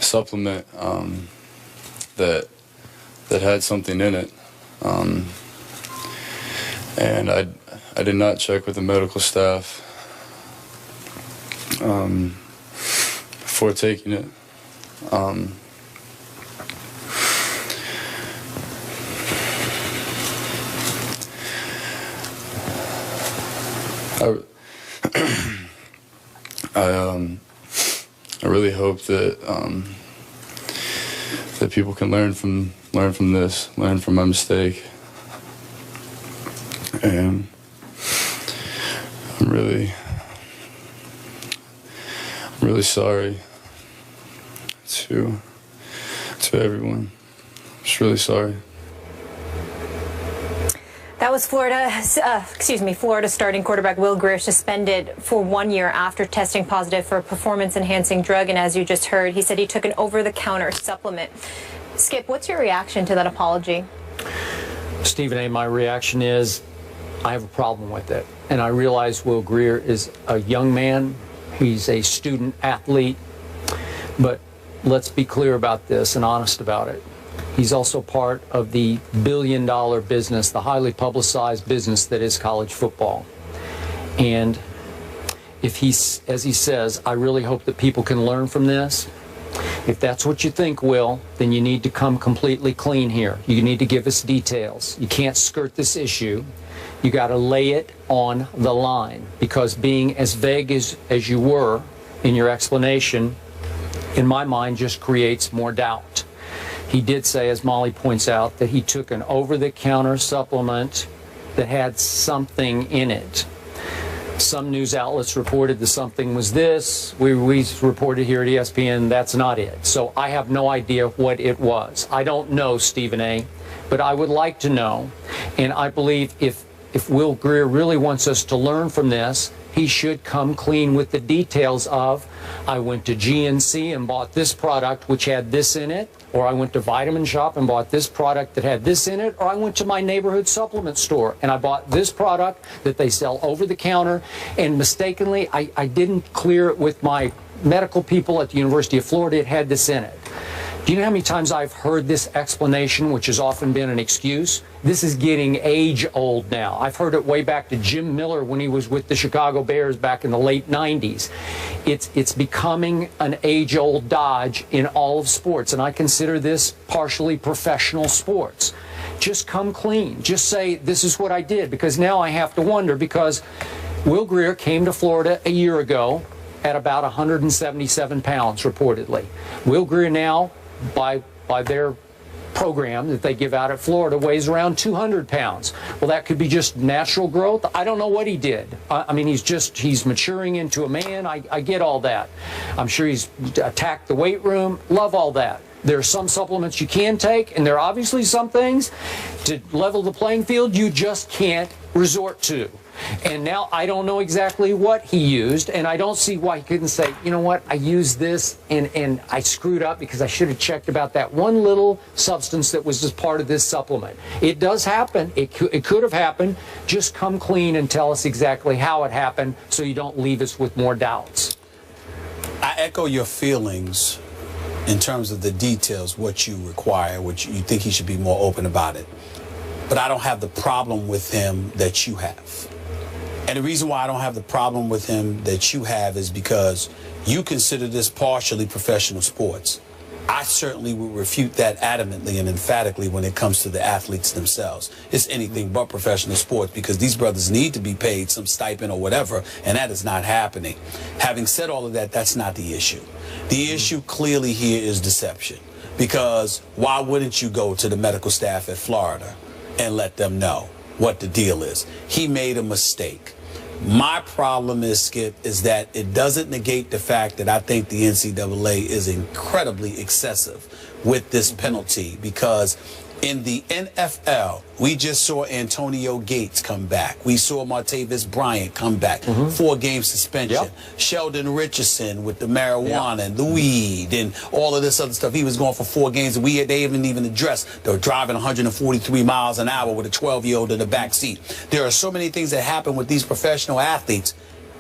supplement that had something in it, and I did not check with the medical staff before taking it. I really hope that that people can learn from this, learn from my mistake, and I'm really sorry to everyone. I'm just really sorry. That was Florida starting quarterback Will Grier suspended for 1 year after testing positive for a performance-enhancing drug. And as you just heard, he said he took an over-the-counter supplement. Skip, what's your reaction to that apology? Stephen A., my reaction is I have a problem with it. And I realize Will Grier is a young man. He's a student athlete. But let's be clear about this and honest about it. He's also part of the billion-dollar business, the highly publicized business that is college football. And if he's, as he says, I really hope that people can learn from this. If that's what you think, Will, then you need to come completely clean here. You need to give us details. You can't skirt this issue. You got to lay it on the line, because being as vague as you were in your explanation, in my mind, just creates more doubt. He did say, as Molly points out, that he took an over-the-counter supplement that had something in it. Some news outlets reported the something was this. We reported here at Espn that's not it. So I have no idea what it was. I don't know, Stephen A., but I would like to know. And I believe if Will Grier really wants us to learn from this, he should come clean with the details of, I went to GNC and bought this product which had this in it, or I went to Vitamin Shop and bought this product that had this in it, or I went to my neighborhood supplement store and I bought this product that they sell over the counter, and mistakenly I didn't clear it with my medical people at the University of Florida. It had this in it. Do you know how many times I've heard this explanation, which has often been an excuse? This is getting age-old now. I've heard it way back to Jim Miller when he was with the Chicago Bears back in the late 90s. It's becoming an age-old dodge in all of sports, and I consider this partially professional sports. Just come clean. Just say, this is what I did, because now I have to wonder, because Will Grier came to Florida a year ago at about 177 pounds, reportedly. Will Grier now, by their program that they give out at Florida, weighs around 200 pounds. Well, that could be just natural growth. I don't know what he did. I mean, he's maturing into a man. I get all that. I'm sure he's attacked the weight room. Love all that. There are some supplements you can take, and there are obviously some things to level the playing field you just can't resort to. And now I don't know exactly what he used, and I don't see why he couldn't say, you know what, I used this and I screwed up because I should have checked about that one little substance that was just part of this supplement. It does happen. It could have happened. Just come clean and tell us exactly how it happened so you don't leave us with more doubts. I echo your feelings in terms of the details, what you require, what you think he should be more open about it. But I don't have the problem with him that you have. And the reason why I don't have the problem with him that you have is because you consider this partially professional sports. I certainly would refute that adamantly and emphatically when it comes to the athletes themselves. It's anything but professional sports, because these brothers need to be paid some stipend or whatever, and that is not happening. Having said all of that, that's not the issue. The issue clearly here is deception, because why wouldn't you go to the medical staff at Florida and let them know what the deal is? He made a mistake. My problem is, Skip, is that it doesn't negate the fact that I think the NCAA is incredibly excessive with this penalty, because in the NFL, we just saw Antonio Gates come back. We saw Martavis Bryant come back. 4-game suspension. Yep. Sheldon Richardson with the marijuana and the weed and all of this other stuff. He was going for 4 games, and they haven't even addressed. They were driving 143 miles an hour with a 12-year-old in the back seat. There are so many things that happen with these professional athletes.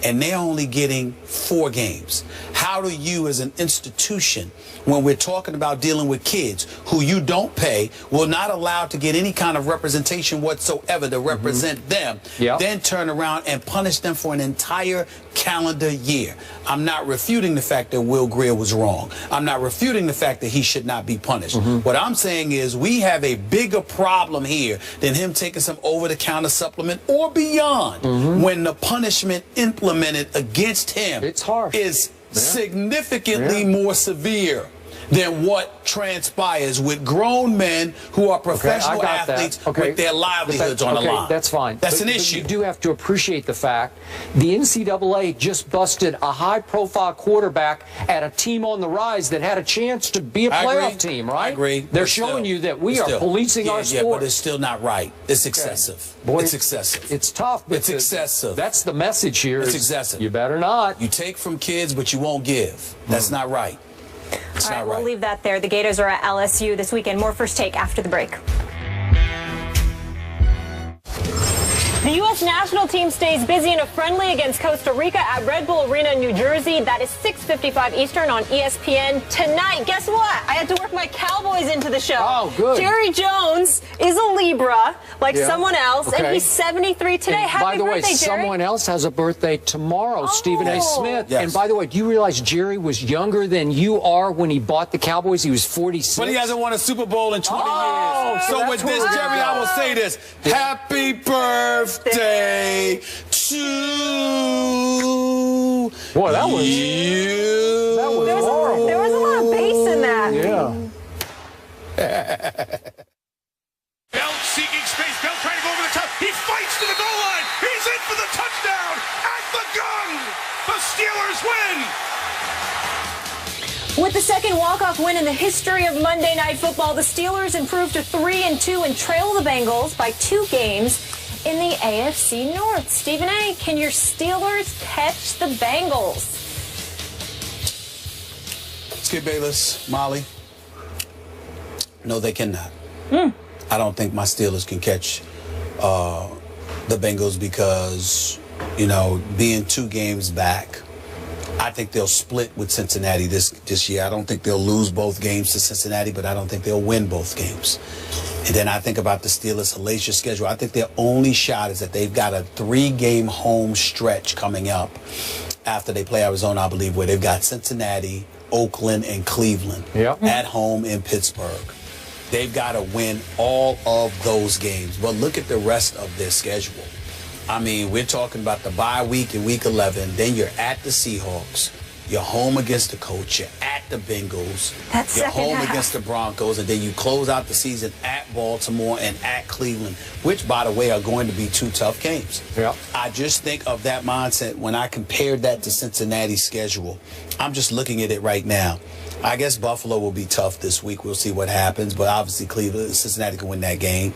and they're only getting 4 games. How do you as an institution, when we're talking about dealing with kids who you don't pay, will not allow to get any kind of representation whatsoever to represent them, then turn around and punish them for an entire calendar year? I'm not refuting the fact that Will Grier was wrong. I'm not refuting the fact that he should not be punished. What I'm saying is we have a bigger problem here than him taking some over-the-counter supplement or beyond when the punishment implemented against him is significantly more severe than what transpires with grown men who are professional athletes with their livelihoods on the line. That's fine. That's an issue. You do have to appreciate the fact the NCAA just busted a high-profile quarterback at a team on the rise that had a chance to be a playoff team, right? I agree. They're showing you that we are policing our sport. Yeah, but it's still not right. It's excessive. Boy, it's excessive. It's tough. It's excessive. That's the message here. It's excessive. You better not. You take from kids, but you won't give. That's not right. All right, we'll leave that there. The Gators are at LSU this weekend. More First Take after the break. The U.S. national team stays busy in a friendly against Costa Rica at Red Bull Arena in New Jersey. That is 6:55 Eastern on ESPN tonight. Guess what? I had to work my Cowboys into the show. Oh, good. Jerry Jones is a Libra, like someone else, and he's 73 today. And Happy birthday, Jerry. someone else has a birthday tomorrow, Stephen A. Smith. Yes. And by the way, do you realize Jerry was younger than you are when he bought the Cowboys? He was 46. But he hasn't won a Super Bowl in 20 years. So with this, Jerry, I will say this. Happy birthday to Boy, that was you. That was horrible. There was a lot of bass in that. Bell seeking space. Bell trying to go over the top. He fights to the goal line. He's in for the touchdown at the gun. The Steelers win. With the second walk-off win in the history of Monday Night Football, the Steelers improved to 3-2 and trail the Bengals by 2 games in the AFC North. Stephen A., can your Steelers catch the Bengals? Skip Bayless, Molly. No, they cannot. I don't think my Steelers can catch the Bengals because, you know, being 2 games back, I think they'll split with Cincinnati this year. I don't think they'll lose both games to Cincinnati, but I don't think they'll win both games. And then I think about the Steelers' hellacious schedule. I think their only shot is that they've got a 3-game home stretch coming up after they play Arizona, I believe, where they've got Cincinnati, Oakland, and Cleveland at home in Pittsburgh. They've got to win all of those games. But look at the rest of their schedule. I mean, we're talking about the bye week in week 11. Then you're at the Seahawks. You're home against the Colts. You're at the Bengals. You're home against the Broncos. And then you close out the season at Baltimore and at Cleveland, which, by the way, are going to be 2 tough games. I just think of that mindset when I compared that to Cincinnati's schedule. I'm just looking at it right now. I guess Buffalo will be tough this week. We'll see what happens. But obviously, Cincinnati can win that game.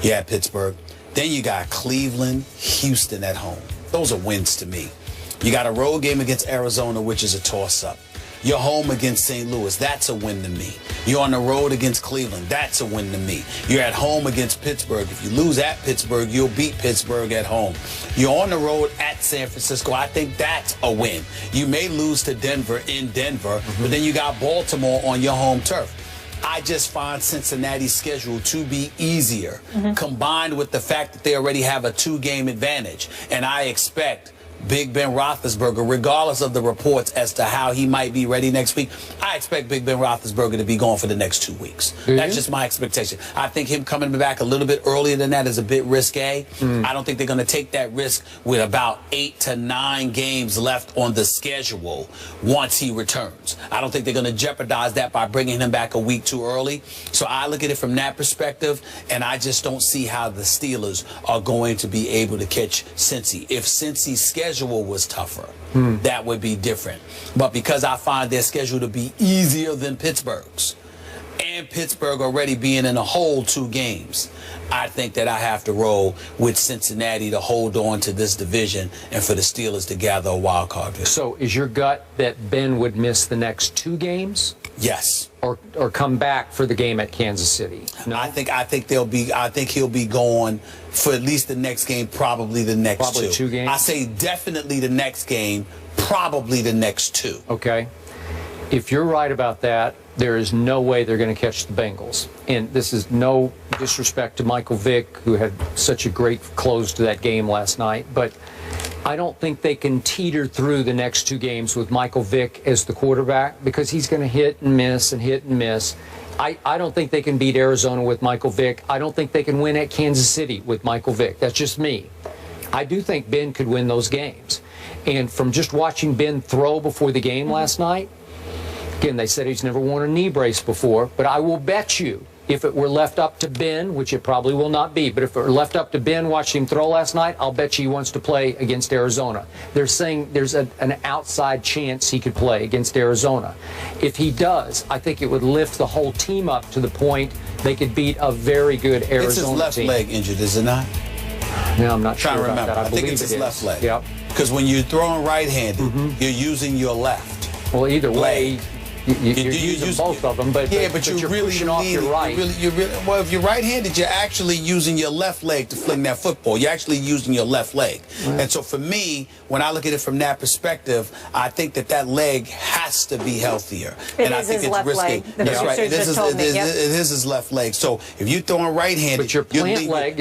You're at Pittsburgh. Then you got Cleveland, Houston at home. Those are wins to me. You got a road game against Arizona, which is a toss-up. You're home against St. Louis. That's a win to me. You're on the road against Cleveland. That's a win to me. You're at home against Pittsburgh. If you lose at Pittsburgh, you'll beat Pittsburgh at home. You're on the road at San Francisco. I think that's a win. You may lose to Denver in Denver, but then you got Baltimore on your home turf. I just find Cincinnati's schedule to be easier, combined with the fact that they already have a 2-game advantage. And I expect Big Ben Roethlisberger, regardless of the reports as to how he might be ready next week, I expect Big Ben Roethlisberger to be gone for the next 2 weeks. That's just my expectation. I think him coming back a little bit earlier than that is a bit risque. I don't think they're going to take that risk with about 8 to 9 games left on the schedule once he returns. I don't think they're going to jeopardize that by bringing him back a week too early. So I look at it from that perspective, and I just don't see how the Steelers are going to be able to catch Cincy. If Cincy's schedule was tougher, that would be different. But because I find their schedule to be easier than Pittsburgh's, and Pittsburgh already being in a hole 2 games, I think that I have to roll with Cincinnati to hold on to this division and for the Steelers to gather a wild card victory. So is your gut that Ben would miss the next 2 games? Yes. or come back for the game at Kansas City? No? I think he'll be gone for at least the next game, probably the next Probably two games? I say definitely the next game, probably the next two. Okay. If you're right about that, there is no way they're going to catch the Bengals. And this is no disrespect to Michael Vick, who had such a great close to that game last night, but I don't think they can teeter through the next two games with Michael Vick as the quarterback, because he's going to hit and miss and hit and miss. I don't think they can beat Arizona with Michael Vick. I don't think they can win at Kansas City with Michael Vick. That's just me. I do think Ben could win those games. And from just watching Ben throw before the game last night, again, they said he's never worn a knee brace before, but I will bet you if it were left up to Ben, which it probably will not be, but if it were left up to Ben watching him throw last night, I'll bet you he wants to play against Arizona. They're saying there's an outside chance he could play against Arizona. If he does, I think it would lift the whole team up to the point they could beat a very good Arizona team. It's his left leg injured, is it not? No, I'm not sure Trying to about remember. that. I think believe it's his it left is. leg. Yep. Because when you're throwing right-handed, you're using your left. Well, either way, leg. you're using both of them, but you're really pushing off your right. Well, if you're right-handed, you're actually using your left leg to fling that football. You're actually using your left leg. Right. And so for me, when I look at it from that perspective, I think that leg has to be healthier. And I think it's risky. Leg. That's right. It is his left leg. So if you're throwing right-handed, but your plant leg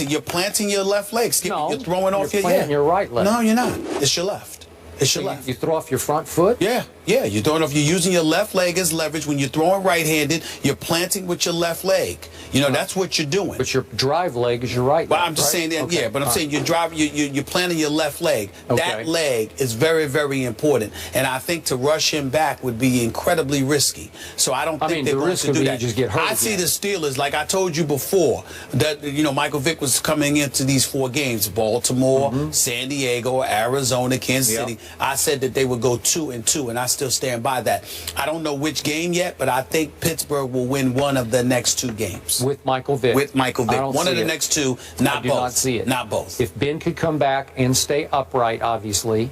you're planting your left leg. No, you're throwing off your your right leg. No, you're not. It's your left. It's your left. You throw off your front foot? Yeah. You're throwing off. You're using your left leg as leverage. When you're throwing right-handed, you're planting with your left leg. That's what you're doing. But your drive leg is your right leg. But I'm just saying that, okay. yeah. But I'm saying you're planting your left leg. Okay. That leg is very, very important. And I think to rush him back would be incredibly risky. So I don't think they're going to do that. Just get hurt I see the Steelers, like I told you before, that Michael Vick was coming into these 4 games: Baltimore, San Diego, Arizona, Kansas City. I said that they would go 2-2, and I still stand by that. I don't know which game yet, but I think Pittsburgh will win one of the next 2 games. With Michael Vick. With Michael Vick. One of the next 2, not both. I do not see it. Not both. If Ben could come back and stay upright, obviously,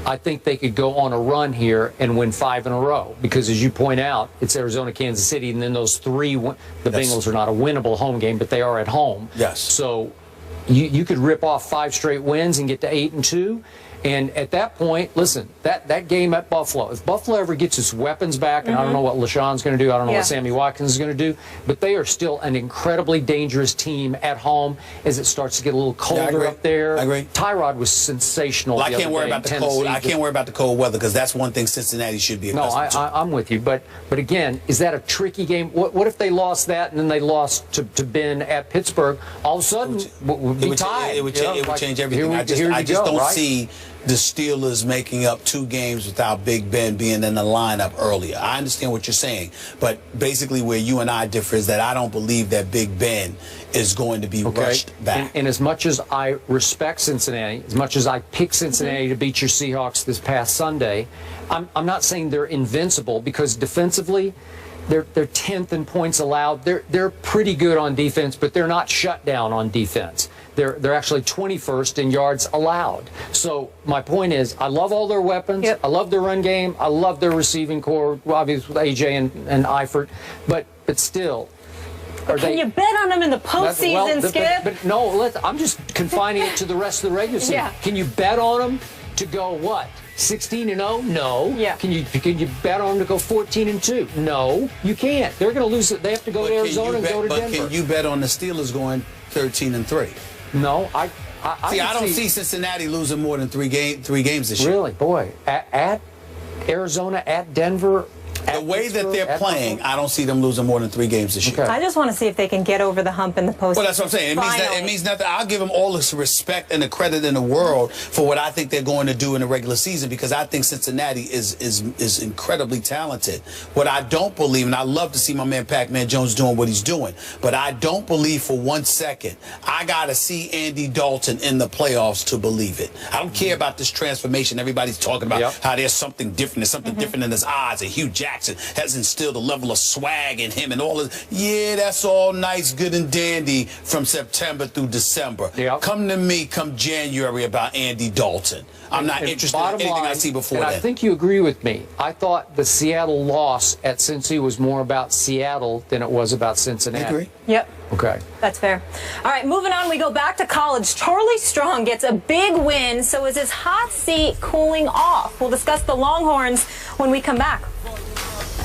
I think they could go on a run here and win 5 in a row. Because as you point out, it's Arizona, Kansas City, and then those 3, the Bengals are not a winnable home game, but they are at home. Yes. So you could rip off 5 straight wins and get to 8-2. And at that point, listen, that game at Buffalo, if Buffalo ever gets its weapons back, and I don't know what LaShawn's going to do, I don't know what Sammy Watkins is going to do, but they are still an incredibly dangerous team at home as it starts to get a little colder up there. I agree. Tyrod was sensational. Well, I can't worry about the cold. I can't worry about the cold weather because that's one thing Cincinnati should be accustomed to. I'm with you, but again, is that a tricky game? What if they lost that and then they lost to Ben at Pittsburgh? All of a sudden, we'd be tied. It would change everything. I just don't see the Steelers making up 2 games without Big Ben being in the lineup earlier. I understand what you're saying, but basically where you and I differ is that I don't believe that Big Ben is going to be rushed back. And as much as I respect Cincinnati, as much as I picked Cincinnati to beat your Seahawks this past Sunday, I'm not saying they're invincible, because defensively, they're 10th in points allowed. They're pretty good on defense, but they're not shut down on defense. They're actually 21st in yards allowed. So my point is, I love all their weapons. I love their run game. I love their receiving core, obviously with AJ and Eifert. But still, can you bet on them in the postseason, Skip? But no, I'm just confining it to the rest of the regular season. Yeah. Can you bet on them to go what? 16-0? No. Yeah. Can you bet on them to go 14-2? No, you can't. They're going to lose it. They have to go to Arizona and go to Denver. But can you bet on the Steelers going 13-3? No, I don't see Cincinnati losing more than 3 games this year. Really, boy, at Arizona, at Denver. The way that they're playing, I don't see them losing more than 3 games this year. I just want to see if they can get over the hump in the postseason. Well, that's what I'm saying. It means nothing. I'll give them all the respect and the credit in the world for what I think they're going to do in the regular season, because I think Cincinnati is incredibly talented. What I don't believe, and I love to see my man Pac-Man Jones doing what he's doing, but I don't believe for 1 second I got to see Andy Dalton in the playoffs to believe it. I don't care about this transformation. Everybody's talking about how there's something different. There's something different in his eyes, and Hugh Jackman. Jackson has instilled a level of swag in him and all of. Yeah, that's all nice, good and dandy from September through December. Yep. Come to me come January about Andy Dalton. I'm not interested in anything I see before and that. I think you agree with me. I thought the Seattle loss at Cincy was more about Seattle than it was about Cincinnati. I agree. Yep. Okay. That's fair. All right, moving on, we go back to college. Charlie Strong gets a big win, so is his hot seat cooling off? We'll discuss the Longhorns when we come back.